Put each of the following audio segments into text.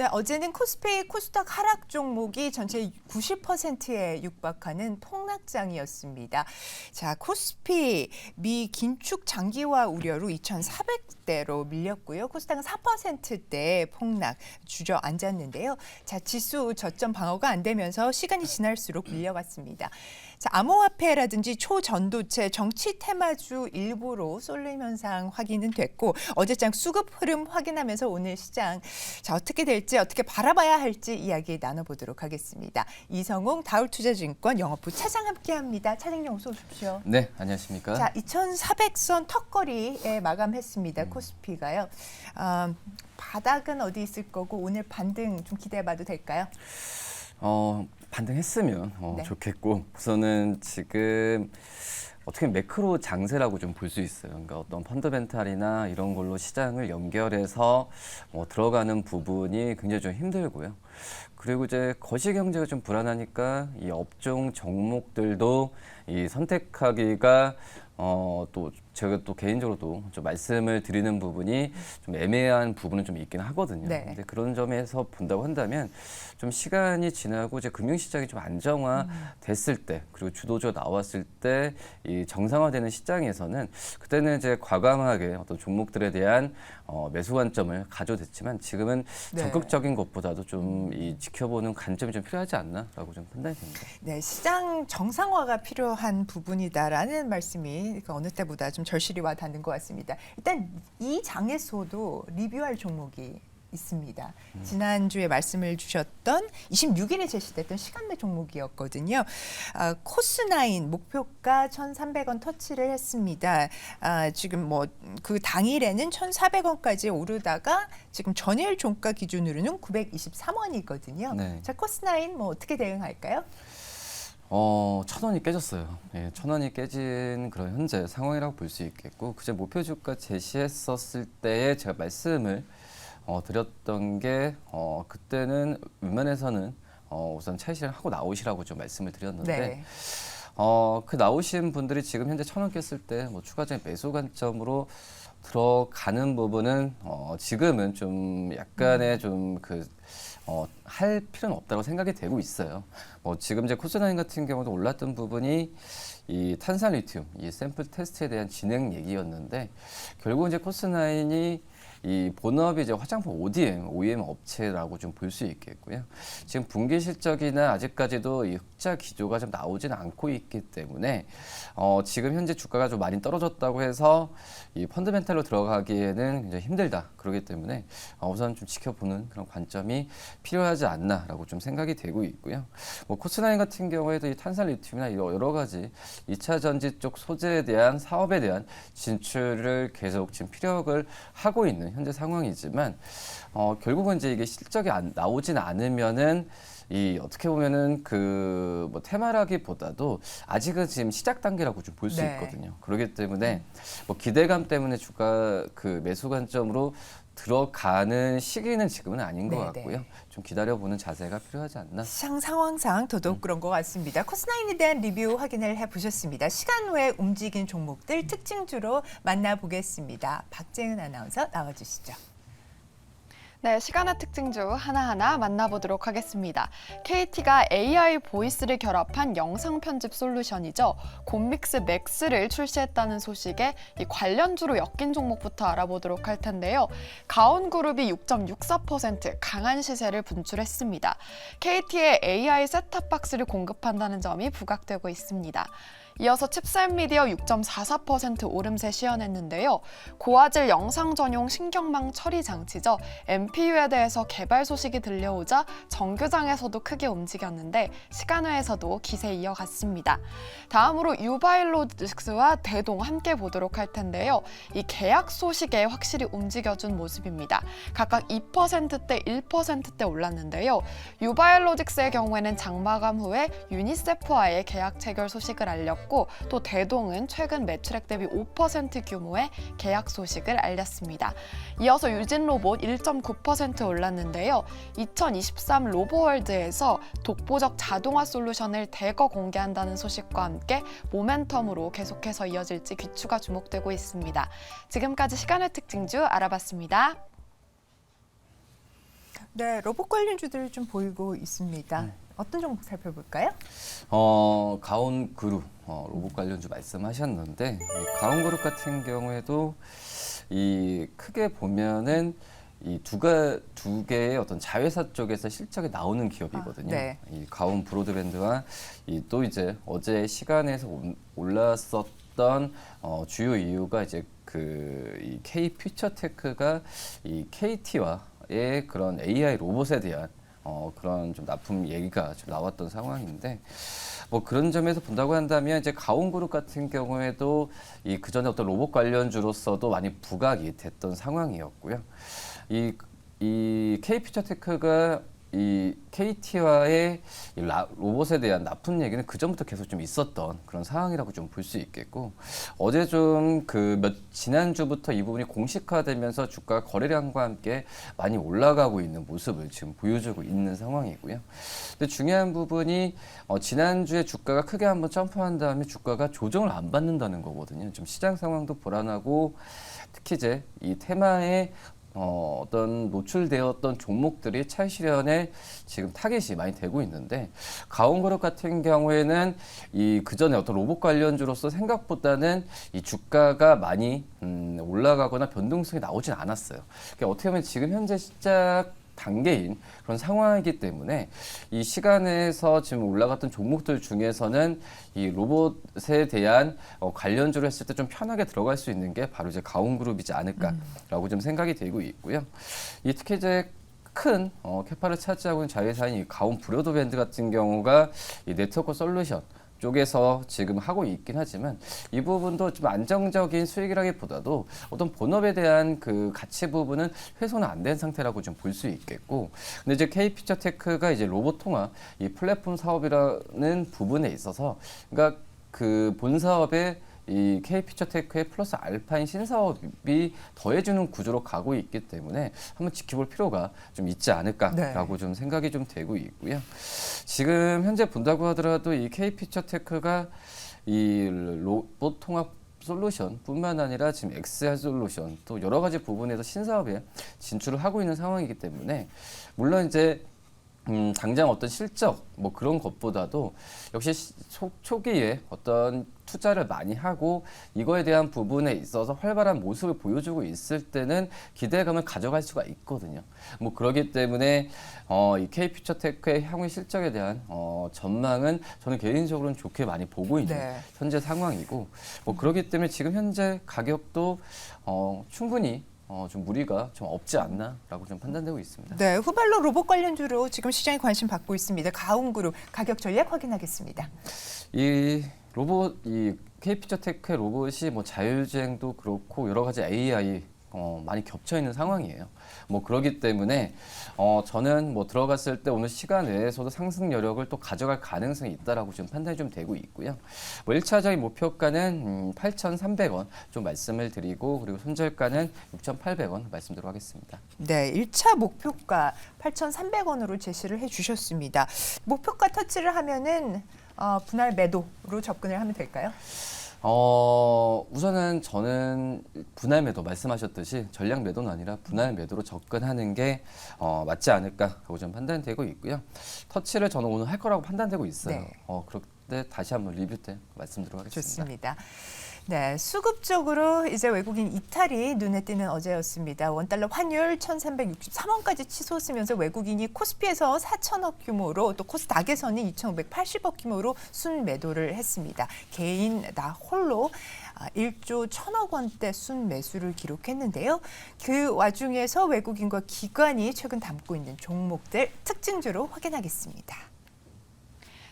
네, 어제는 코스피, 코스닥 하락 종목이 전체 90%에 육박하는 폭락장이었습니다. 자, 코스피 미 긴축 장기화 우려로 2,400대로 밀렸고요. 코스닥은 4%대 폭락 주저앉았는데요. 자, 지수 저점 방어가 안 되면서 시간이 지날수록 밀려갔습니다. 자, 암호화폐라든지 초전도체, 정치 테마주 일부로 쏠림 현상 확인은 됐고 어제장 수급 흐름 확인하면서 오늘 시장 자 어떻게 될지 어떻게 바라봐야 할지 이야기 나눠보도록 하겠습니다. 이성웅 다울투자증권 영업부 차장 함께합니다. 차장님 어서 오십시오. 네, 안녕하십니까. 자, 2,400선 턱걸이에 마감했습니다. 코스피가요. 바닥은 어디 있을 거고 오늘 반등 좀 기대해봐도 될까요? 반등했으면 네. 좋겠고 우선은 지금 어떻게 매크로 장세라고 좀 볼 수 있어요. 그러니까 어떤 펀더멘탈이나 이런 걸로 시장을 연결해서 들어가는 부분이 굉장히 좀 힘들고요. 그리고 이제 거시 경제가 좀 불안하니까 이 업종 종목들도 이 선택하기가 또 제가 또 개인적으로도 좀 말씀을 드리는 부분이 좀 애매한 부분은 좀 있긴 하거든요. 네. 근데 그런 점에서 본다고 한다면 좀 시간이 지나고 이제 금융시장이 좀 안정화됐을 때 그리고 주도주가 나왔을 때 이 정상화되는 시장에서는 그때는 이제 과감하게 어떤 종목들에 대한 매수 관점을 가져댔지만 지금은 네. 적극적인 것보다도 좀 이 지켜보는 관점이 좀 필요하지 않나라고 좀 판단이 됩니다. 네, 시장 정상화가 필요한 부분이다라는 말씀이 그러니까 어느 때보다 좀 절실히 와 닿는 것 같습니다. 일단 이 장에서도 리뷰할 종목이 있습니다. 지난주에 말씀을 주셨던 26일에 제시됐던 시간매 종목이었거든요. 코스9 목표가 1,300원 터치를 했습니다. 지금 뭐 그 당일에는 1,400원까지 오르다가 지금 전일 종가 기준으로는 923원이거든요. 네. 자, 코스9 뭐 어떻게 대응할까요? 1,000원이 깨졌어요. 예, 1,000원이 깨진 그런 현재 상황이라고 볼 수 있겠고, 그제 목표 주가 제시했었을 때에 제가 말씀을 드렸던 게 그때는 웬만해서는 우선 차익실현 하고 나오시라고 좀 말씀을 드렸는데, 네. 그 나오신 분들이 지금 현재 1,000원 깼을 때 뭐 추가적인 매수 관점으로 들어가는 부분은 지금은 좀 약간의 할 필요는 없다고 생각이 되고 있어요. 지금 이제 코스9 같은 경우도 올랐던 부분이 이 탄산 리튬, 이 샘플 테스트에 대한 진행 얘기였는데 결국 이제 코스9이 이 본업이 이제 화장품 OEM 업체라고 좀 볼 수 있겠고요. 지금 분기 실적이나 아직까지도 이 흑자 기조가 좀 나오지는 않고 있기 때문에 지금 현재 주가가 좀 많이 떨어졌다고 해서 이 펀드멘탈로 들어가기에는 굉장히 힘들다. 그렇기 때문에 우선 좀 지켜보는 그런 관점이 필요하지 않나라고 좀 생각이 되고 있고요. 코스9 같은 경우에도 이 탄산 리튬이나 여러 가지 2차 전지 쪽 소재에 대한 사업에 대한 진출을 계속 지금 피력을 하고 있는 현재 상황이지만 결국은 이제 이게 실적이 나오진 않으면은 이 어떻게 보면은 테마라기보다도 아직은 지금 시작 단계라고 좀 볼 수 네. 있거든요. 그렇기 때문에 기대감 때문에 주가 매수 관점으로 들어가는 시기는 지금은 아닌 것 네, 같고요. 네. 좀 기다려보는 자세가 필요하지 않나. 시장 상황상 더더욱 그런 것 같습니다. 코스9에 대한 리뷰 확인을 해보셨습니다. 시간 외에 움직인 종목들 특징주로 만나보겠습니다. 박재은 아나운서 나와주시죠. 네, 시간의 특징주 하나하나 만나보도록 하겠습니다. KT가 AI 보이스를 결합한 영상 편집 솔루션이죠. 곰믹스 맥스를 출시했다는 소식에 이 관련주로 엮인 종목부터 알아보도록 할 텐데요. 가온그룹이 6.64% 강한 시세를 분출했습니다. KT의 AI 셋탑박스를 공급한다는 점이 부각되고 있습니다. 이어서 칩셋미디어 6.44% 오름세 시현했는데요. 고화질 영상 전용 신경망 처리 장치죠. MPU에 대해서 개발 소식이 들려오자 정규장에서도 크게 움직였는데 시간외에서도 기세 이어갔습니다. 다음으로 유바일로직스와 대동 함께 보도록 할 텐데요. 이 계약 소식에 확실히 움직여준 모습입니다. 각각 2%대, 1%대 올랐는데요. 유바일로직스의 경우에는 장마감 후에 유니세프와의 계약 체결 소식을 알렸고 또 대동은 최근 매출액 대비 5% 규모의 계약 소식을 알렸습니다. 이어서 유진로봇 1.9% 올랐는데요. 2023 로보월드에서 독보적 자동화 솔루션을 대거 공개한다는 소식과 함께 모멘텀으로 계속해서 이어질지 귀추가 주목되고 있습니다. 지금까지 시간의 특징주 알아봤습니다. 네, 로봇 관련주들 좀 보이고 있습니다. 어떤 종목 살펴볼까요? 가온그룹 로봇 관련주 말씀하셨는데 이 가온그룹 같은 경우에도 이 크게 보면은 이 두 개의 어떤 자회사 쪽에서 실적이 나오는 기업이거든요. 네. 이 가온 브로드밴드와 이 또 이제 어제 시간에서 올랐었던 주요 이유가 이제 이 K 퓨처테크가 이 KT와의 그런 AI 로봇에 대한 그런 좀 납품 얘기가 좀 나왔던 상황인데 뭐 그런 점에서 본다고 한다면 이제 가온그룹 같은 경우에도 이 그전에 어떤 로봇 관련주로서도 많이 부각이 됐던 상황이었고요. 이 K퓨처테크가 이 KT와의 로봇에 대한 납품 얘기는 그 전부터 계속 좀 있었던 그런 상황이라고 좀 볼 수 있겠고 어제 좀 지난주부터 이 부분이 공식화되면서 주가 거래량과 함께 많이 올라가고 있는 모습을 지금 보여주고 있는 상황이고요. 근데 중요한 부분이 지난주에 주가가 크게 한번 점프한 다음에 주가가 조정을 안 받는다는 거거든요. 좀 시장 상황도 불안하고 특히 이제 이 테마에 어떤 노출되었던 종목들이 차익 실현에 지금 타겟이 많이 되고 있는데 가온그룹 같은 경우에는 이 그전에 어떤 로봇 관련주로서 생각보다는 이 주가가 많이 올라가거나 변동성이 나오진 않았어요. 그러니까 어떻게 보면 지금 현재 시작 단계인 그런 상황이기 때문에 이 시간에서 지금 올라갔던 종목들 중에서는 이 로봇에 대한 관련주를 했을 때 좀 편하게 들어갈 수 있는 게 바로 이제 가온그룹이지 않을까라고 좀 생각이 되고 있고요. 이 특히 이제 큰 캐파를 차지하고 있는 자회사인 이 가온 브로드밴드 같은 경우가 이 네트워크 솔루션 쪽에서 지금 하고 있긴 하지만 이 부분도 좀 안정적인 수익이라기보다도 어떤 본업에 대한 그 가치 부분은 훼손은 안 된 상태라고 좀 볼 수 있겠고 근데 이제 K퓨처테크가 이제 로봇 통합 이 플랫폼 사업이라는 부분에 있어서 그러니까 그 본 사업에 이 K퓨처테크의 플러스 알파인 신사업이 더해주는 구조로 가고 있기 때문에 한번 지켜볼 필요가 좀 있지 않을까라고 좀 생각이 좀 되고 있고요. 지금 현재 본다고 하더라도 이 K퓨처테크가 이 로봇 통합 솔루션뿐만 아니라 지금 XR 솔루션 또 여러 가지 부분에서 신사업에 진출을 하고 있는 상황이기 때문에 물론 이제 당장 어떤 실적 뭐 그런 것보다도 역시 초기에 어떤 투자를 많이 하고 이거에 대한 부분에 있어서 활발한 모습을 보여주고 있을 때는 기대감을 가져갈 수가 있거든요. 뭐 그렇기 때문에 이 K퓨처테크의 향후 실적에 대한 전망은 저는 개인적으로는 좋게 많이 보고 있는 현재 상황이고 뭐 그렇기 때문에 지금 현재 가격도 충분히 좀 무리가 좀 없지 않나라고 좀 판단되고 있습니다. 네, 후발로 로봇 관련주로 지금 시장이 관심 받고 있습니다. 가온그룹 가격 전략 확인하겠습니다. 이 K퓨처테크의 로봇이 뭐 자율주행도 그렇고 여러 가지 AI 많이 겹쳐 있는 상황이에요. 뭐 그렇기 때문에 저는 뭐 들어갔을 때 오늘 시간 내에서도 상승 여력을 또 가져갈 가능성이 있다라고 지금 판단이 좀 되고 있고요. 뭐 1차적인 목표가는 8,300원 좀 말씀을 드리고 그리고 손절가는 6,800원 말씀드리도록 하겠습니다. 네, 1차 목표가 8,300원으로 제시를 해주셨습니다. 목표가 터치를 하면은 분할 매도로 접근을 하면 될까요? 우선은 저는 분할 매도 말씀하셨듯이 전량 매도는 아니라 분할 매도로 접근하는 게 맞지 않을까라고 좀 판단되고 있고요. 터치를 저는 오늘 할 거라고 판단되고 있어요. 네. 그때 다시 한번 리뷰 때 말씀드리도록 하겠습니다. 좋습니다. 네, 수급적으로 이제 외국인 이탈이 눈에 띄는 어제였습니다. 원달러 환율 1,363원까지 치솟으면서 외국인이 코스피에서 4천억 규모로 또 코스닥에서는 2,580억 규모로 순매도를 했습니다. 개인 나 홀로 1조 1,000억 원대 순매수를 기록했는데요. 그 와중에서 외국인과 기관이 최근 담고 있는 종목들 특징주로 확인하겠습니다.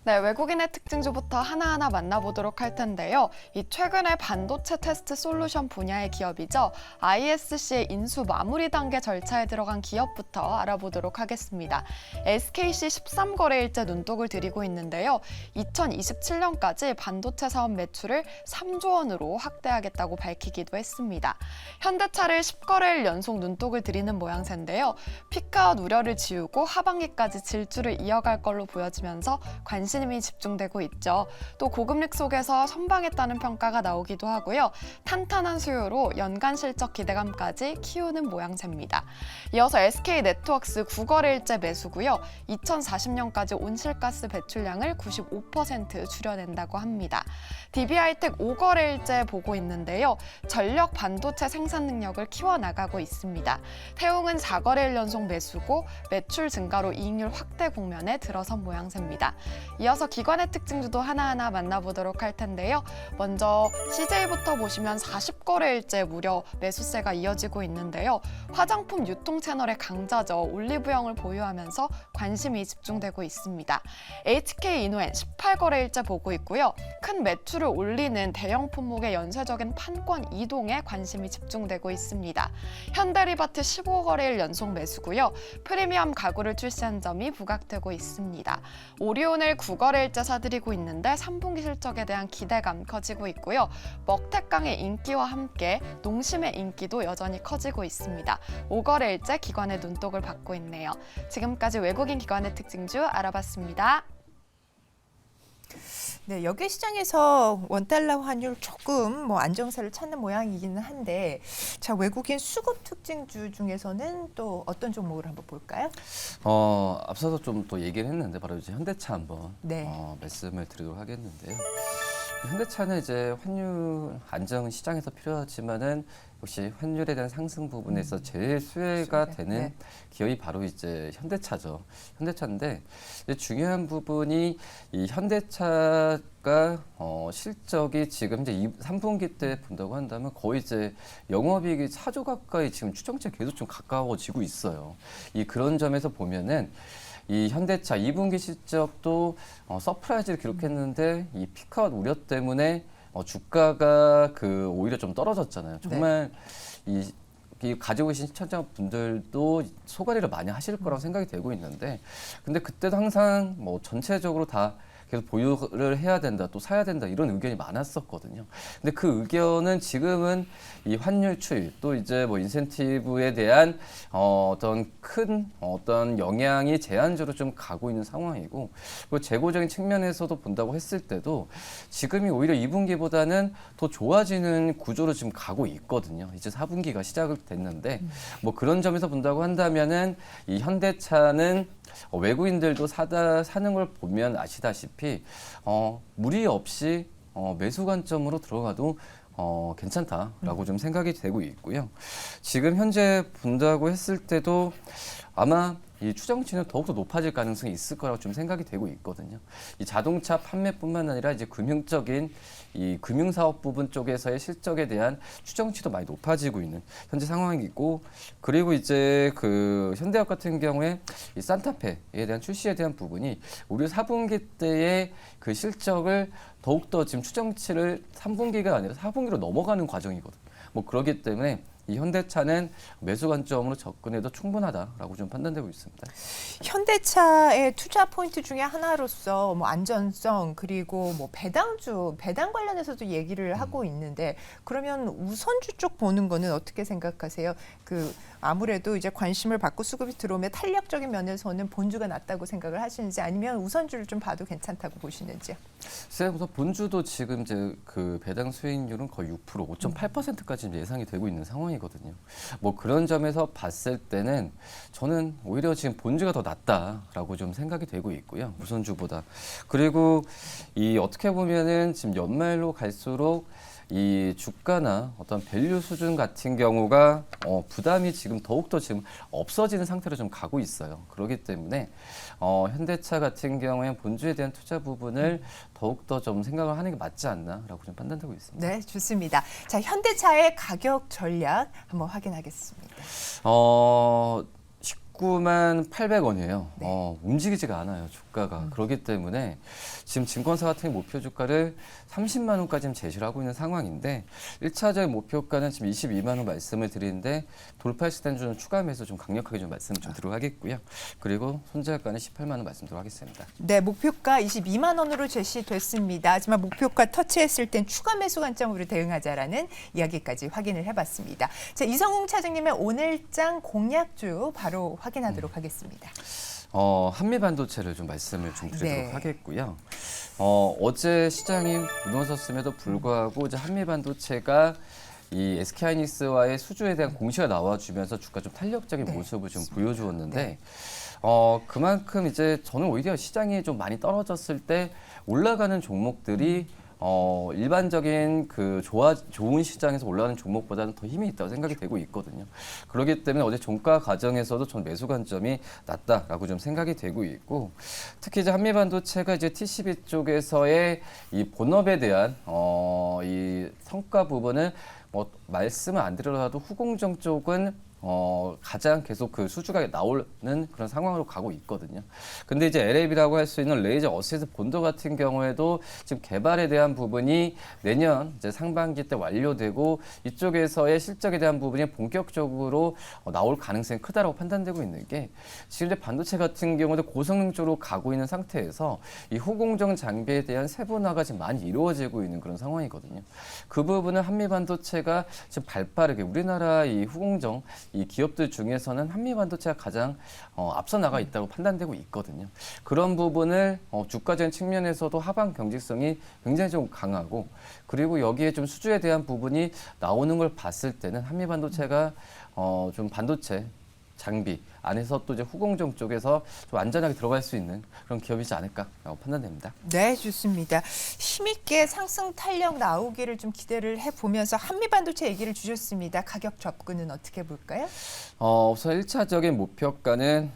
네, 외국인의 특징주부터 하나하나 만나보도록 할 텐데요. 이 최근에 반도체 테스트 솔루션 분야의 기업이죠. ISC의 인수 마무리 단계 절차에 들어간 기업부터 알아보도록 하겠습니다. SKC 13거래일째 눈독을 들이고 있는데요. 2027년까지 반도체 사업 매출을 3조 원으로 확대하겠다고 밝히기도 했습니다. 현대차를 10거래일 연속 눈독을 들이는 모양새인데요. 피크아웃 우려를 지우고 하반기까지 질주를 이어갈 걸로 보여지면서 관심 관심이 집중되고 있죠. 또 고금리 속에서 선방했다는 평가가 나오기도 하고요. 탄탄한 수요로 연간 실적 기대감까지 키우는 모양새입니다. 이어서 SK네트워크스 9거래일째 매수고요. 2040년까지 온실가스 배출량을 95% 줄여낸다고 합니다. DB하이텍 5거래일째 보고 있는데요. 전력 반도체 생산 능력을 키워나가고 있습니다. 태웅은 4거래일 연속 매수고 매출 증가로 이익률 확대 국면에 들어선 모양새입니다. 이어서 기관의 특징주도 하나하나 만나보도록 할 텐데요. 먼저 CJ부터 보시면 40거래일째 무려 매수세가 이어지고 있는데요. 화장품 유통 채널의 강자죠. 올리브영을 보유하면서 관심이 집중되고 있습니다. HK이노엔 18거래일째 보고 있고요. 큰 매출을 올리는 대형 품목의 연쇄적인 판권 이동에 관심이 집중되고 있습니다. 현대리바트 15거래일 연속 매수고요. 프리미엄 가구를 출시한 점이 부각되고 있습니다. 오리온을 9거래일째 사들이고 있는데 3분기 실적에 대한 기대감 커지고 있고요. 먹태깡의 인기와 함께 농심의 인기도 여전히 커지고 있습니다. 5거래일째 기관의 눈독을 받고 있네요. 지금까지 외국인 기관의 특징주 알아봤습니다. 네, 여기 시장에서 원달러 환율 조금 안정세를 찾는 모양이기는 한데, 자, 외국인 수급 특징주 중에서는 또 어떤 종목을 한번 볼까요? 앞서서 좀 또 얘기를 했는데 바로 이제 현대차 한번 네. 말씀을 드리도록 하겠는데요. 현대차는 이제 환율 안정 시장에서 필요하지만은 역시 환율에 대한 상승 부분에서 제일 수혜가 되는 네. 기업이 바로 이제 현대차죠. 현대차인데 이제 중요한 부분이 이 현대차가 실적이 지금 이제 3분기 때 본다고 한다면 거의 이제 영업이익이 4조 가까이 지금 추정치가 계속 좀 가까워지고 있어요. 그런 점에서 보면은 이 현대차 2분기 실적도 서프라이즈를 기록했는데 이 피크아웃 우려 때문에 주가가 오히려 좀 떨어졌잖아요. 정말 이 가지고 계신 시청자분들도 소가리를 많이 하실 거라고 생각이 되고 있는데, 근데 그때도 항상 전체적으로 다 계속 보유를 해야 된다, 또 사야 된다 이런 의견이 많았었거든요. 근데 그 의견은 지금은 이 환율 추이, 또 이제 인센티브에 대한 어떤 큰 어떤 영향이 제한적으로 좀 가고 있는 상황이고, 그리고 재고적인 측면에서도 본다고 했을 때도 지금이 오히려 2분기보다는 더 좋아지는 구조로 지금 가고 있거든요. 이제 4분기가 시작을 됐는데 그런 점에서 본다고 한다면은 이 현대차는 외국인들도 사는 걸 보면 아시다시피 무리 없이 매수 관점으로 들어가도 괜찮다라고 좀 생각이 되고 있고요. 지금 현재 본다고 했을 때도 아마 이 추정치는 더욱더 높아질 가능성이 있을 거라고 좀 생각이 되고 있거든요. 이 자동차 판매뿐만 아니라 이제 금융적인 이 금융사업 부분 쪽에서의 실적에 대한 추정치도 많이 높아지고 있는 현재 상황이고, 그리고 이제 현대업 같은 경우에 이 산타페에 대한 출시에 대한 부분이 우리 4분기 때의 그 실적을 더욱더 지금 추정치를 3분기가 아니라 4분기로 넘어가는 과정이거든요. 그러기 때문에 이 현대차는 매수 관점으로 접근해도 충분하다라고 좀 판단되고 있습니다. 현대차의 투자 포인트 중에 하나로서 안전성, 그리고 배당 관련해서도 얘기를 하고 있는데, 그러면 우선주 쪽 보는 거는 어떻게 생각하세요? 아무래도 이제 관심을 받고 수급이 들어오면 탄력적인 면에서는 본주가 낫다고 생각을 하시는지, 아니면 우선주를 좀 봐도 괜찮다고 보시는지요? 우선 본주도 지금 이제 배당 수익률은 거의 6%, 5.8%까지 예상이 되고 있는 상황이거든요. 그런 점에서 봤을 때는 저는 오히려 지금 본주가 더 낫다라고 좀 생각이 되고 있고요. 우선주보다. 그리고 어떻게 보면은 지금 연말로 갈수록 이 주가나 어떤 밸류 수준 같은 경우가 부담이 지금 더욱더 지금 없어지는 상태로 좀 가고 있어요. 그렇기 때문에 현대차 같은 경우에 본주에 대한 투자 부분을 더욱더 좀 생각을 하는 게 맞지 않나라고 좀 판단되고 있습니다. 네, 좋습니다. 자, 현대차의 가격 전략 한번 확인하겠습니다. 19만 800원이에요. 네. 움직이지가 않아요, 주가가. 그렇기 때문에 지금 증권사 같은 목표 주가를 30만 원까지 제시를 하고 있는 상황인데, 1차적인 목표가는 지금 22만 원 말씀을 드리는데, 돌파했을 때는 좀 추가 매수 좀 강력하게 좀 말씀을 좀 드리겠고요. 그리고 손절가는 18만 원 말씀드리도록 하겠습니다. 네, 목표가 22만 원으로 제시됐습니다. 하지만 목표가 터치했을 땐 추가 매수 관점으로 대응하자라는 이야기까지 확인을 해봤습니다. 자, 이성웅 차장님의 오늘장 공략주 바로 확인하도록 하겠습니다. 한미 반도체를 좀 말씀을 좀 드리도록 네. 하겠고요. 어제 시장이 무너졌음에도 불구하고 이제 한미 반도체가 이 SK하이닉스와의 수주에 대한 공시가 나와주면서 주가 좀 탄력적인 네, 모습을 좀 맞습니다. 보여주었는데 네. 그만큼 이제 저는 오히려 시장이 좀 많이 떨어졌을 때 올라가는 종목들이 일반적인 그 좋은 시장에서 올라가는 종목보다는 더 힘이 있다고 생각이 되고 있거든요. 그렇기 때문에 어제 종가 과정에서도 전 매수 관점이 낮다라고 좀 생각이 되고 있고, 특히 이제 한미 반도체가 이제 TCB 쪽에서의 이 본업에 대한 이 성과 부분을 뭐 말씀을 안 드려도 후공정 쪽은 가장 계속 그 수주가 나오는 그런 상황으로 가고 있거든요. 근데 이제 LAB라고 할 수 있는 레이저 어시스트 본드 같은 경우에도 지금 개발에 대한 부분이 내년 이제 상반기 때 완료되고 이쪽에서의 실적에 대한 부분이 본격적으로 나올 가능성이 크다라고 판단되고 있는 게, 지금 이제 반도체 같은 경우도 고성능 쪽으로 가고 있는 상태에서 이 후공정 장비에 대한 세분화가 지금 많이 이루어지고 있는 그런 상황이거든요. 그 부분은 한미 반도체가 지금 발빠르게 우리나라 이 후공정 이 기업들 중에서는 한미 반도체가 가장 앞서 나가 있다고 판단되고 있거든요. 그런 부분을 주가적인 측면에서도 하방 경직성이 굉장히 좀 강하고, 그리고 여기에 좀 수주에 대한 부분이 나오는 걸 봤을 때는 한미 반도체가 좀 반도체 장비 안에서 또 이제 후공정 쪽에서 좀 안전하게 들어갈 수 있는 그런 기업이지 않을까라고 판단됩니다. 네, 좋습니다. 힘있게 상승 탄력 나오기를 좀 기대를 해보면서 한미 반도체 얘기를 주셨습니다. 가격 접근은 어떻게 볼까요? 우선 1차적인 목표가는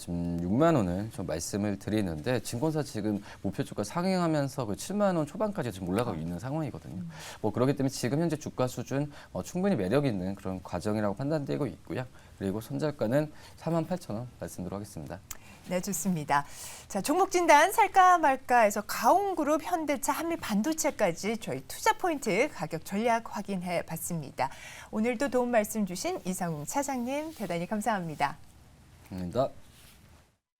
지금 6만 원을 좀 말씀을 드리는데, 증권사 지금 목표 주가 상행하면서 그 7만 원 초반까지 지금 올라가고 있는 상황이거든요. 뭐 그렇기 때문에 지금 현재 주가 수준 충분히 매력 있는 그런 과정이라고 판단되고 있고요. 그리고 손절가는 48,000원 말씀드리도록 하겠습니다. 네, 좋습니다. 자, 종목 진단 살까 말까에서 가온그룹, 현대차, 한미 반도체까지 저희 투자 포인트 가격 전략 확인해 봤습니다. 오늘도 도움 말씀 주신 이상웅 차장님 대단히 감사합니다. 감사합니다.